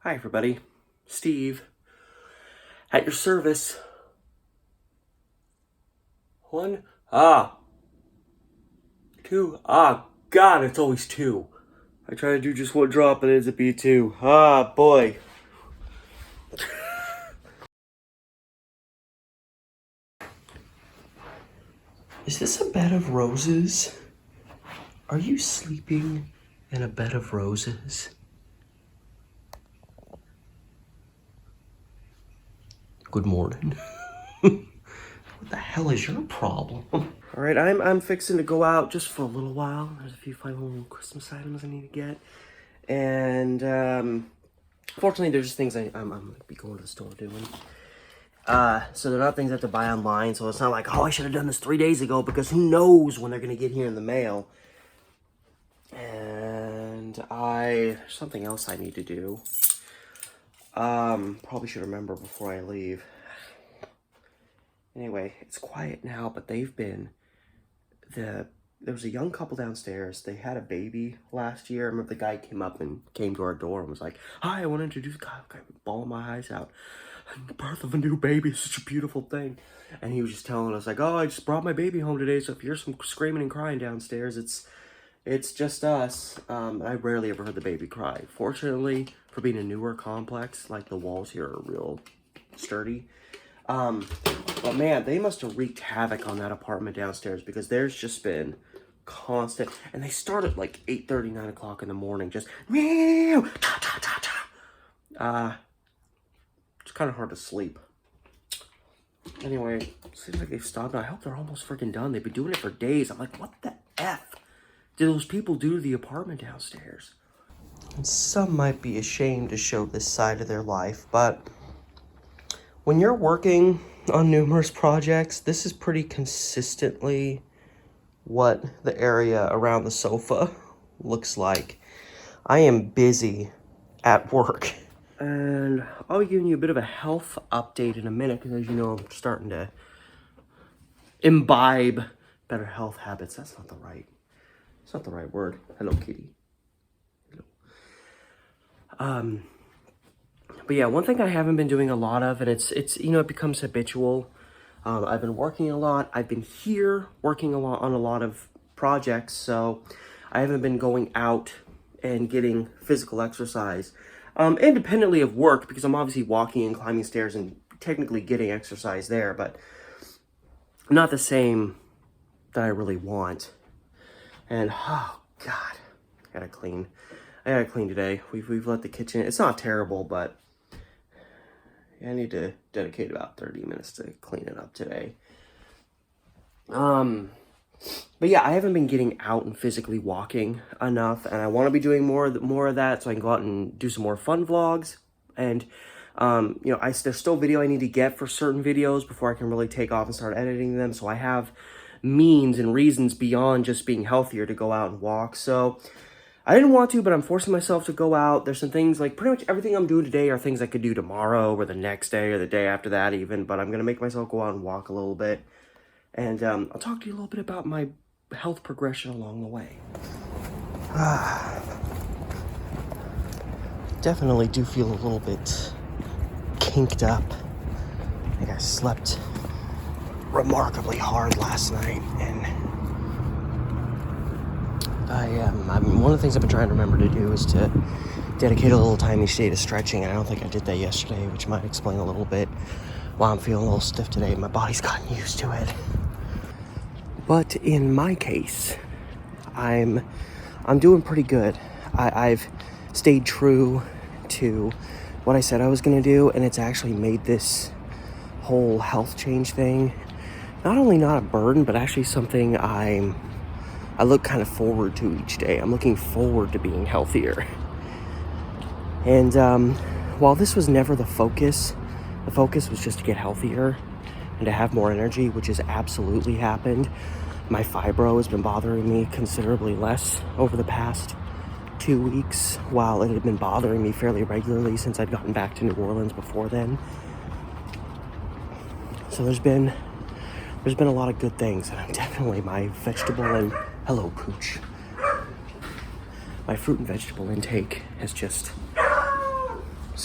Hi everybody, Steve, at your service. One, two, God, it's always two. I try to do just one drop and it ends up being two. Boy. Is this a bed of roses? Are you sleeping in a bed of roses? Good morning. What the hell is your problem? Alright, I'm fixing to go out just for a little while. There's a few final Christmas items I need to get. And, fortunately, there's just things I'm going to be going to the store doing. So they're not things I have to buy online, so it's not like, oh, I should have done this 3 days ago, because who knows when they're going to get here in the mail. And there's something else I need to do. Probably should remember before I leave. Anyway, it's quiet now, but there was a young couple downstairs. They had a baby last year. I remember the guy came to our door and was like, hi, I want to introduce, God, I'm bawling my eyes out. The birth of a new baby is such a beautiful thing. And he was just telling us like, oh, I just brought my baby home today, so if you hear some screaming and crying downstairs, it's just us. I rarely ever heard the baby cry. Fortunately, for being a newer complex, like the walls here are real sturdy. But man, they must have wreaked havoc on that apartment downstairs, because there's just been constant, and they start at like 8:30, 9 o'clock in the morning, just meow, ta ta ta ta. It's kind of hard to sleep. Anyway, seems like they've stopped. I hope they're almost freaking done. They've been doing it for days. I'm like, what the F did those people do to the apartment downstairs? And some might be ashamed to show this side of their life, but when you're working on numerous projects, this is pretty consistently what the area around the sofa looks like. I am busy at work. And I'll be giving you a bit of a health update in a minute, because as you know, I'm starting to imbibe better health habits. It's not the right word. Hello, kitty. Hello. But yeah, one thing I haven't been doing a lot of, and it's it becomes habitual. I've been working a lot. I've been here working a lot on a lot of projects, so I haven't been going out and getting physical exercise. Independently of work, because I'm obviously walking and climbing stairs and technically getting exercise there, but not the same that I really want. And, oh, God, I gotta clean today. We've let the kitchen, it's not terrible, but I need to dedicate about 30 minutes to clean it up today. But yeah, I haven't been getting out and physically walking enough, and I want to be doing more of that, so I can go out and do some more fun vlogs. And there's still video I need to get for certain videos before I can really take off and start editing them. So I have means and reasons beyond just being healthier to go out and walk. So I didn't want to, but I'm forcing myself to go out. There's some things, like pretty much everything I'm doing today are things I could do tomorrow or the next day or the day after that even, but I'm going to make myself go out and walk a little bit. And I'll talk to you a little bit about my health progression along the way. Definitely do feel a little bit kinked up. I think I slept remarkably hard last night, and one of the things I've been trying to remember to do is to dedicate a little time each day to stretching, and I don't think I did that yesterday, which might explain a little bit why I'm feeling a little stiff today. My body's gotten used to it. But in my case, I'm doing pretty good. I've stayed true to what I said I was going to do, and it's actually made this whole health change thing not only not a burden, but actually something I look kind of forward to each day. I'm looking forward to being healthier. And while this was never the focus was just to get healthier and to have more energy, which has absolutely happened. My fibro has been bothering me considerably less over the past 2 weeks, while it had been bothering me fairly regularly since I'd gotten back to New Orleans before then. So there's been a lot of good things, and definitely my vegetable and hello pooch. My fruit and vegetable intake has just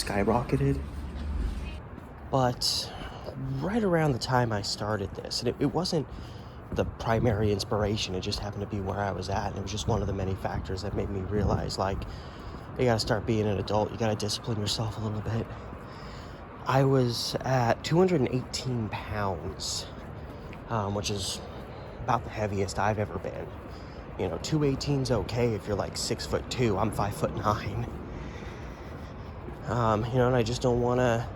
skyrocketed. But right around the time I started this, and it wasn't the primary inspiration, it just happened to be where I was at, and it was just one of the many factors that made me realize, like, you gotta start being an adult, you gotta discipline yourself a little bit. I was at 218 pounds, which is about the heaviest I've ever been. 218's okay if you're like 6'2". I'm 5'9". And I just don't want to,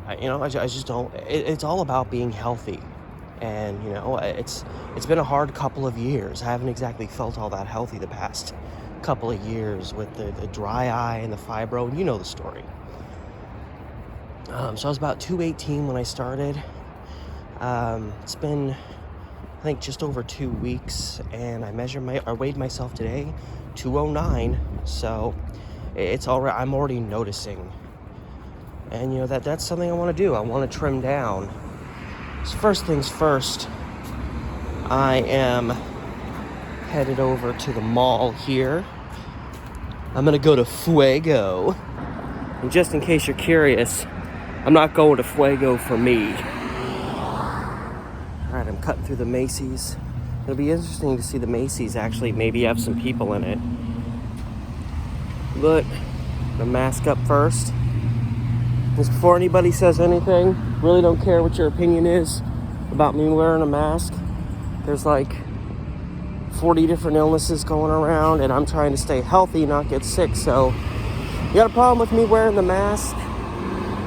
I just don't, it's all about being healthy. And, it's been a hard couple of years. I haven't exactly felt all that healthy the past couple of years with the dry eye and the fibro, and you know the story. So I was about 218 when I started. It's been, I think, just over 2 weeks, and I weighed myself today, 209. So it's already, I'm already noticing, and that's something I want to do. I want to trim down. So first things first, I am headed over to the mall here. I'm gonna go to Fuego, and just in case you're curious, I'm not going to Fuego for me. Alright, I'm cutting through the Macy's. It'll be interesting to see the Macy's actually maybe have some people in it. But, the mask up first. Just before anybody says anything, really don't care what your opinion is about me wearing a mask. There's like 40 different illnesses going around, and I'm trying to stay healthy, not get sick. So, you got a problem with me wearing the mask?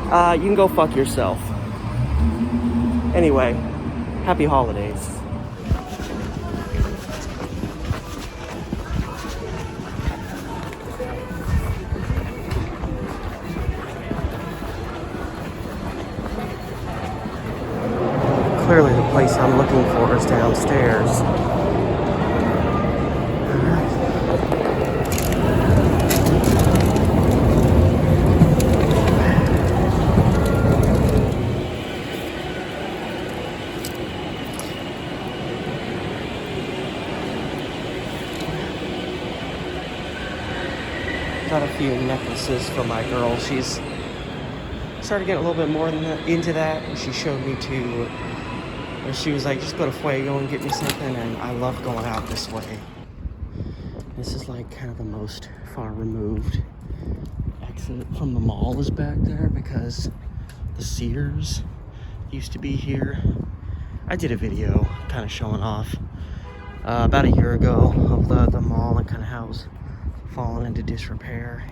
You can go fuck yourself. Anyway, happy holidays. Clearly the place I'm looking for is downstairs. Got a few necklaces for my girl. She's started getting a little bit more into that, and she showed me to, she was like, just go to Fuego and get me something, and I love going out this way. This is like kind of the most far removed exit from the mall is back there, because the Sears used to be here. I did a video kind of showing off about a year ago of the mall and kind of how it was fallen into disrepair.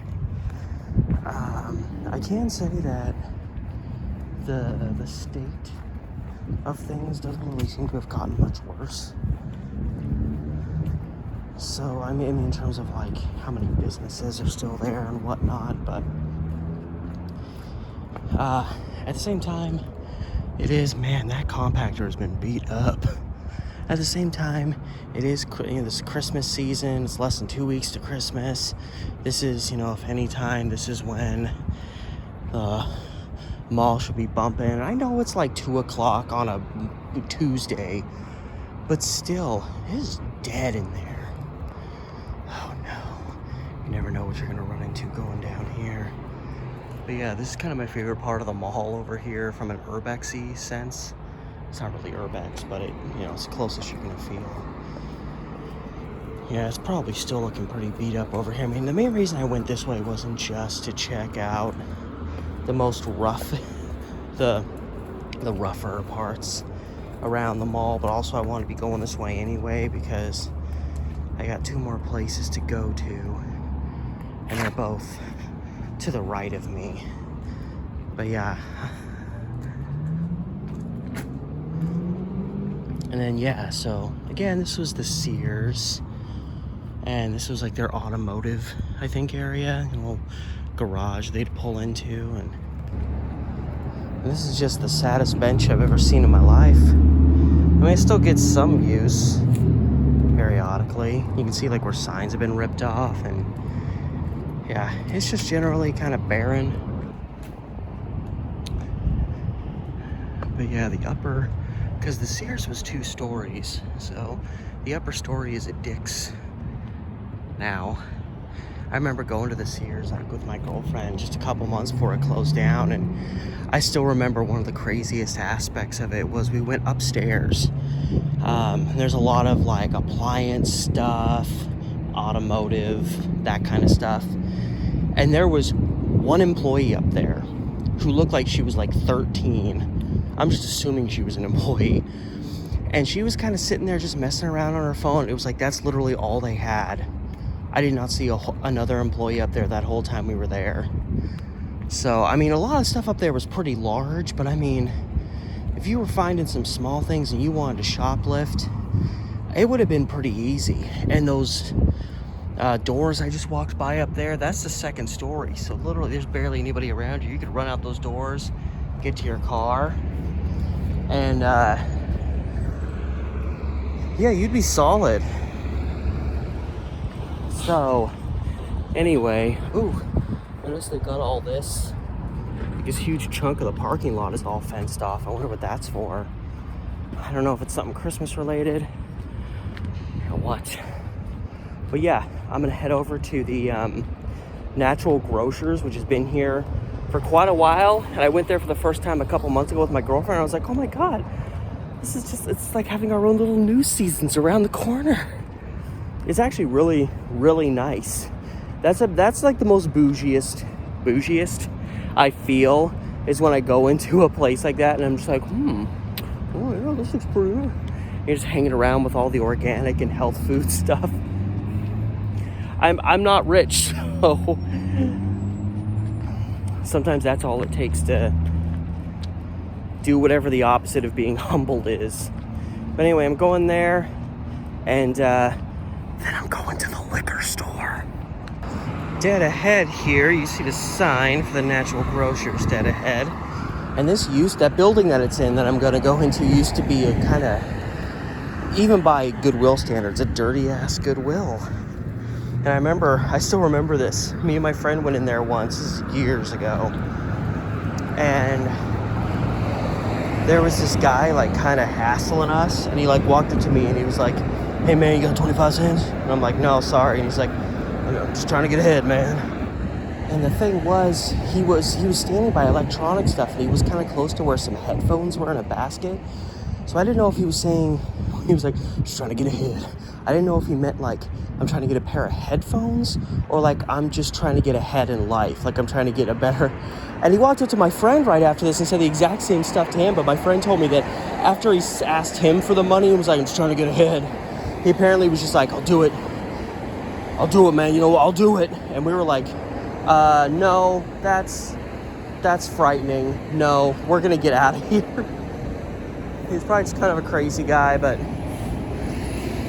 I can say that the state of things doesn't really seem to have gotten much worse. So I mean in terms of like how many businesses are still there and whatnot, but at the same time, it is, man, that compactor has been beat up. At the same time, it is, this Christmas season. It's less than 2 weeks to Christmas. This is, if any time, this is when the mall should be bumping. I know it's like 2 o'clock on a Tuesday, but still, it is dead in there. Oh no. You never know what you're gonna run into going down here. But yeah, this is kind of my favorite part of the mall over here from an urbex-y sense. It's not really urbex, but it's the closest you're gonna feel. Yeah, it's probably still looking pretty beat up over here. I mean, the main reason I went this way wasn't just to check out the most rough, the rougher parts around the mall, but also I wanted to be going this way anyway because I got 2 more places to go to, and they're both to the right of me. But yeah. And then, yeah, so, again, this was the Sears, and this was, like, their automotive, I think, area, a little garage they'd pull into, and this is just the saddest bench I've ever seen in my life. I mean, it still gets some use, periodically. You can see, like, where signs have been ripped off, and, yeah, it's just generally kind of barren. But, yeah, the upper... because the Sears was 2 stories, so the upper story is at Dick's now. I remember going to the Sears like with my girlfriend just a couple months before it closed down, and I still remember one of the craziest aspects of it was we went upstairs. There's a lot of like appliance stuff, automotive, that kind of stuff. And there was one employee up there who looked like she was like 13. I'm just assuming she was an employee. And she was kind of sitting there just messing around on her phone. It was like that's literally all they had. I did not see another employee up there that whole time we were there. So, I mean, a lot of stuff up there was pretty large, but I mean, if you were finding some small things and you wanted to shoplift, it would have been pretty easy. And those doors I just walked by up there, that's the second story. So literally there's barely anybody around you. You could run out those doors, get to your car, and yeah, you'd be solid. So, anyway, notice they got all this. Like this huge chunk of the parking lot is all fenced off. I wonder what that's for. I don't know if it's something Christmas related or what. But yeah, I'm gonna head over to the Natural Grocers, which has been here for quite a while. And I went there for the first time a couple months ago with my girlfriend. I was like, oh my God, this is just, it's like having our own little new seasons around the corner. It's actually really, really nice. That's like the most bougiest I feel is when I go into a place like that and I'm just like, oh yeah, this looks pretty good. You're just hanging around with all the organic and health food stuff. I'm not rich, so sometimes that's all it takes to do whatever the opposite of being humbled is. But anyway, I'm going there, and then I'm going to the liquor store. Dead ahead here, you see the sign for the Natural Grocers dead ahead. And that building that it's in that I'm going to go into used to be a kind of, even by Goodwill standards, a dirty ass Goodwill. And I still remember this. Me and my friend went in there once, this is years ago. And there was this guy like kind of hassling us, and he like walked up to me and he was like, hey man, you got 25 cents? And I'm like, no, sorry. And he's like, I'm just trying to get ahead, man. And the thing was, he was standing by electronic stuff, and he was kind of close to where some headphones were in a basket. So I didn't know if he was saying, he was like, just trying to get ahead. I didn't know if he meant like, I'm trying to get a pair of headphones, or like, I'm just trying to get ahead in life. Like I'm trying to get a better. And he walked up to my friend right after this and said the exact same stuff to him. But my friend told me that after he asked him for the money and was like, I'm just trying to get ahead, he apparently was just like, I'll do it, man. You know, I'll do it. And we were like, no, that's frightening. No, we're going to get out of here. He's probably just kind of a crazy guy, but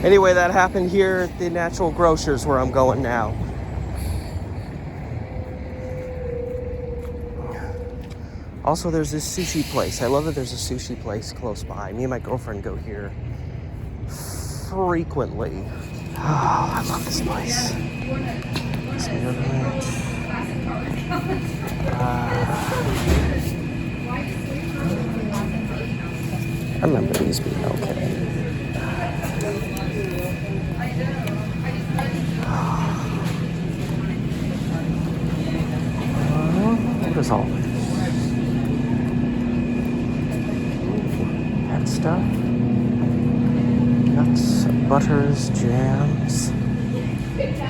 anyway, that happened here at the Natural Grocers where I'm going now. Also, there's this sushi place. I love that there's a sushi place close by. Me and my girlfriend go here frequently. Oh, I love this place. I remember these being okay. What is all this? Pet stuff? Nuts, butters, jams,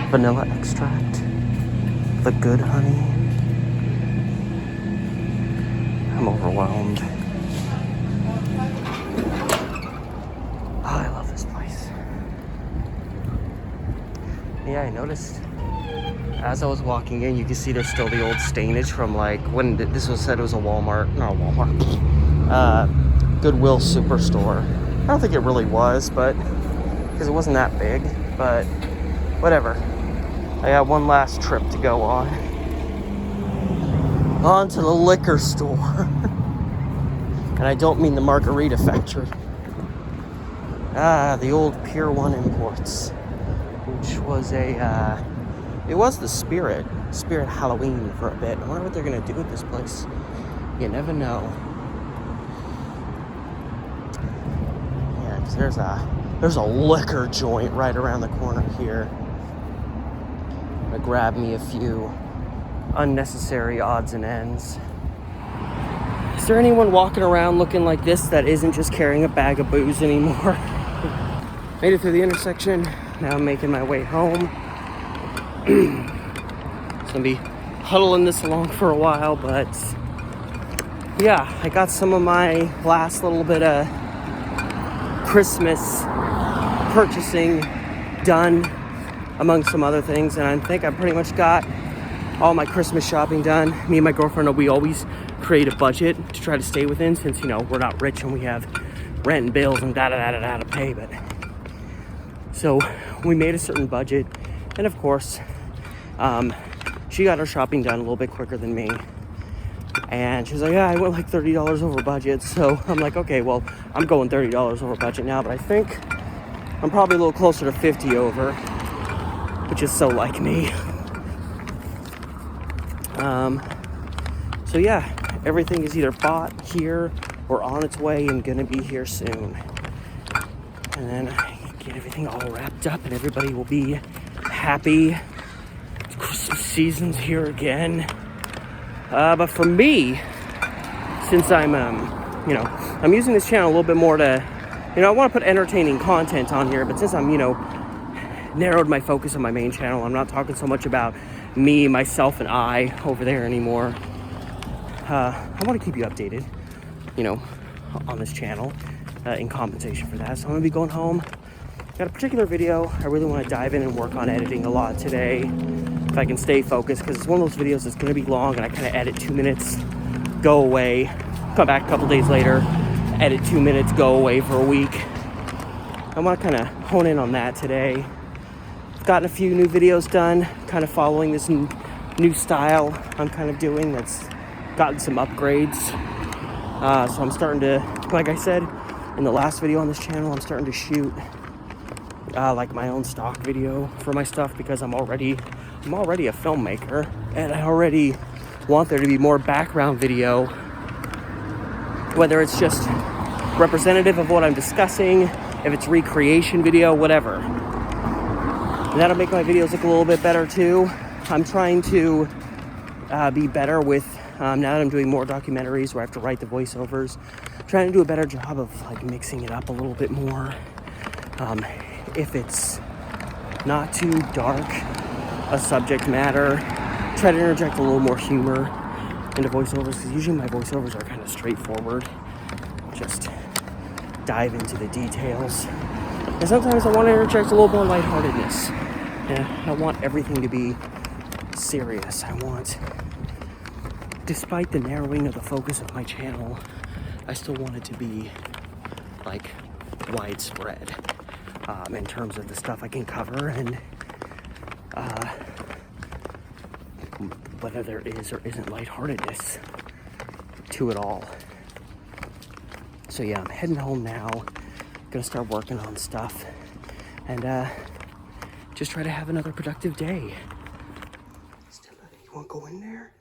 vanilla extract, the good honey. I'm overwhelmed. Oh, I love this place. Yeah, I noticed as I was walking in, you can see there's still the old stainage from like when this was said it was a Walmart, not a Walmart, Goodwill Superstore. I don't think it really was, but because it wasn't that big, but whatever. I got one last trip to go on to the liquor store. And I don't mean the Margarita Factory. The old Pier 1 Imports, which was it was the Spirit Halloween for a bit. I wonder what they're gonna do with this place. You never know. Yeah, because there's a liquor joint right around the corner here. I'm gonna grab me a few unnecessary odds and ends. Is there anyone walking around looking like this that isn't just carrying a bag of booze anymore? Made it through the intersection. Now I'm making my way home. It's gonna be huddling this along for a while, but yeah, I got some of my last little bit of Christmas purchasing done, among some other things, and I think I pretty much got all my Christmas shopping done. Me and my girlfriend, we always create a budget to try to stay within, since, you know, we're not rich and we have rent and bills and da-da-da-da-da to pay. But so we made a certain budget, and of course, she got her shopping done a little bit quicker than me. And she was like, yeah, I went like $30 over budget. So I'm like, okay, well, I'm going $30 over budget now, but I think I'm probably a little closer to 50 over, which is so like me. So yeah, everything is either bought here or on its way and gonna be here soon. And then I get everything all wrapped up and everybody will be happy. Christmas season's here again. But for me, since I'm, you know, I'm using this channel a little bit more to, you know, I want to put entertaining content on here, but since I'm, you know, narrowed my focus on my main channel, I'm not talking so much about me, myself, and I over there anymore. I want to keep you updated, you know, on this channel in compensation for that. So I'm going to be going home. Got a particular video I really want to dive in and work on editing a lot today, if I can stay focused, because it's one of those videos that's going to be long and I kind of edit 2 minutes, go away, come back a couple days later, edit 2 minutes, go away for a week. I want to kind of hone in on that today. I've gotten a few new videos done, kind of following this new style I'm kind of doing that's gotten some upgrades. So I'm starting to, like I said in the last video on this channel, I'm starting to shoot like my own stock video for my stuff, because I'm already a filmmaker and I already want there to be more background video, whether it's just representative of what I'm discussing, if it's recreation video, whatever. And that'll make my videos look a little bit better too. I'm trying to be better with, now that I'm doing more documentaries where I have to write the voiceovers, trying to do a better job of like mixing it up a little bit more. If it's not too dark a subject matter, try to interject a little more humor into voiceovers, because usually my voiceovers are kind of straightforward, just dive into the details. And sometimes I want to interject a little more lightheartedness. And I don't want everything to be serious. I want, despite the narrowing of the focus of my channel, I still want it to be like widespread in terms of the stuff I can cover, and whether there is or isn't lightheartedness to it all. So yeah, I'm heading home now. Gonna start working on stuff and just try to have another productive day. Stella, you wanna go in there?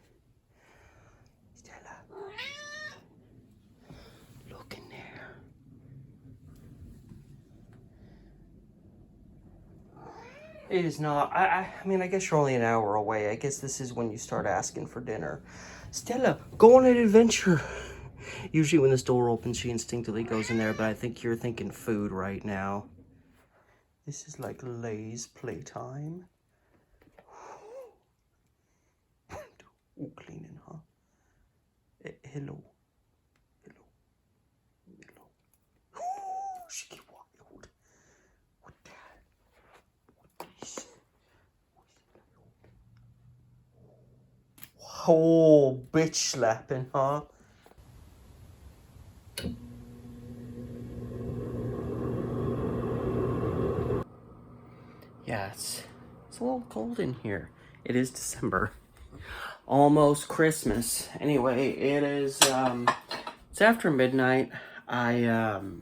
Stella, look in there. It is not. I mean, I guess you're only an hour away. I guess this is when you start asking for dinner. Stella, go on an adventure. Usually when this door opens, she instinctively goes in there, but I think you're thinking food right now. This is like Lay's playtime. Oh, cleaning, huh? Hello. Hello. Hello. She get wild. What that? What this? Oh, bitch slapping, huh? Yeah, it's a little cold in here. It is December. Almost Christmas. Anyway, it is it's after midnight. I'm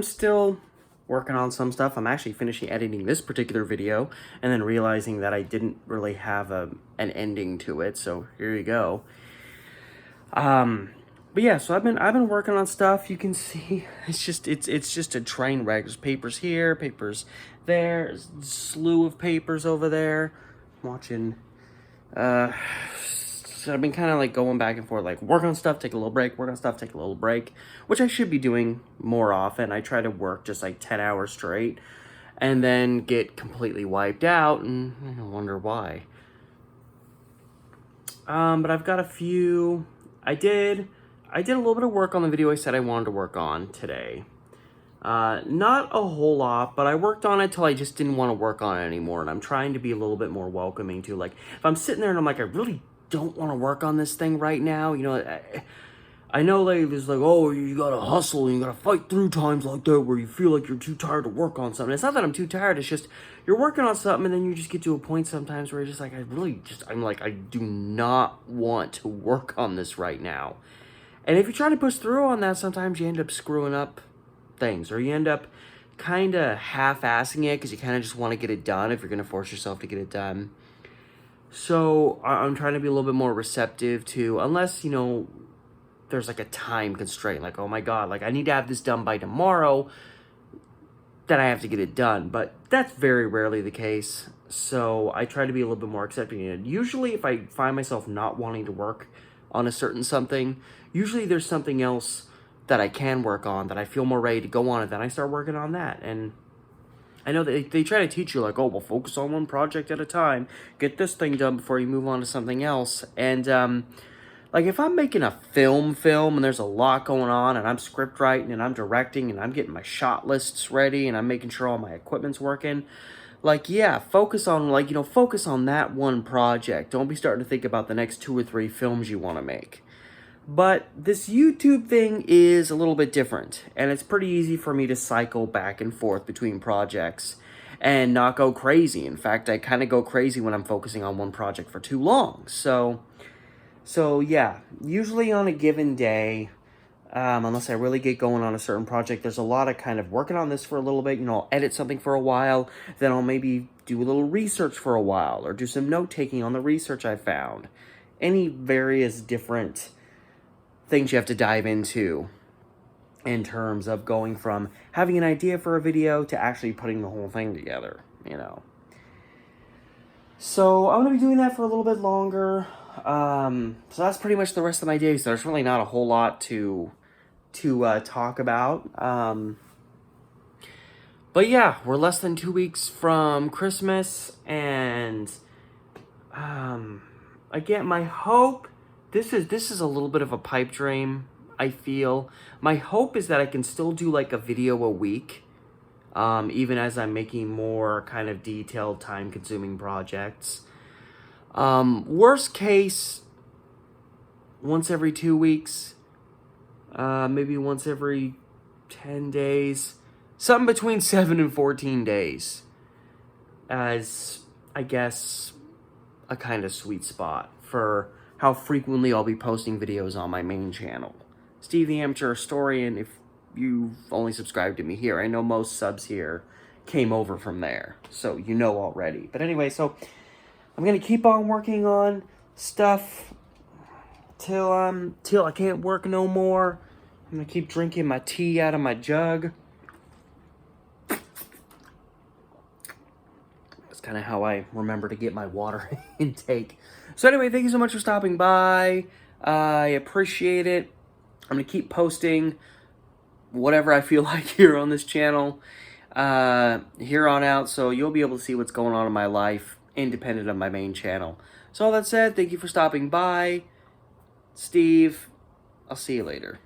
still working on some stuff. I'm actually finishing editing this particular video and then realizing that I didn't really have an ending to it, so here you go. But But yeah, so I've been working on stuff. You can see it's just a train wreck. There's papers here, papers there, slew of papers over there. I'm watching. So I've been kind of like going back and forth, like work on stuff, take a little break, work on stuff, take a little break, which I should be doing more often. I try to work just like 10 hours straight and then get completely wiped out, and I wonder why. But I've got a few. I did a little bit of work on the video I said I wanted to work on today. Not a whole lot, but I worked on it till I just didn't want to work on it anymore, and I'm trying to be a little bit more welcoming to, like, if I'm sitting there and I'm like, I really don't want to work on this thing right now, you know, I know, like, there's like, oh, you gotta hustle and you gotta fight through times like that where you feel like you're too tired to work on something. It's not that I'm too tired, it's just, you're working on something and then you just get to a point sometimes where you're just like, I'm like, I do not want to work on this right now. And if you try to push through on that, sometimes you end up screwing up things, or you end up kind of half-assing it because you kind of just want to get it done if you're going to force yourself to get it done. So I'm trying to be a little bit more receptive to, unless, you know, there's like a time constraint, like, oh my god, like I need to have this done by tomorrow, then I have to get it done. But that's very rarely the case. So I try to be a little bit more accepting. And usually if I find myself not wanting to work on a certain something, usually there's something else that I can work on, that I feel more ready to go on, and then I start working on that. And I know that they try to teach you, like, oh, well, focus on one project at a time, get this thing done before you move on to something else. And like, if I'm making a film and there's a lot going on, and I'm script writing and I'm directing and I'm getting my shot lists ready and I'm making sure all my equipment's working, like, yeah, focus on, like, you know, focus on that one project. Don't be starting to think about the next 2 or 3 films you want to make. But this YouTube thing is a little bit different, and it's pretty easy for me to cycle back and forth between projects and not go crazy. In fact, I kind of go crazy when I'm focusing on one project for too long. So yeah, usually on a given day, unless I really get going on a certain project, there's a lot of kind of working on this for a little bit. You know, I'll edit something for a while, then I'll maybe do a little research for a while, or do some note-taking on the research I found. Any various different things you have to dive into in terms of going from having an idea for a video to actually putting the whole thing together, you know. So I'm going to be doing that for a little bit longer. So that's pretty much the rest of my day. So there's really not a whole lot to talk about. But yeah, we're less than 2 weeks from Christmas, and again, my hope, this is a little bit of a pipe dream, I feel. My hope is that I can still do like a video a week, even as I'm making more kind of detailed, time-consuming projects. Worst case, once every 2 weeks, maybe once every 10 days, something between 7 and 14 days, as, I guess, a kind of sweet spot for how frequently I'll be posting videos on my main channel. Steve the Amateur Historian, if you've only subscribed to me here, I know most subs here came over from there, so you know already. But anyway, so I'm gonna keep on working on stuff till I can't work no more. I'm gonna keep drinking my tea out of my jug. That's kind of how I remember to get my water intake. So anyway, thank you so much for stopping by. I appreciate it. I'm going to keep posting whatever I feel like here on this channel here on out, so you'll be able to see what's going on in my life independent of my main channel. So all that said, thank you for stopping by. Steve, I'll see you later.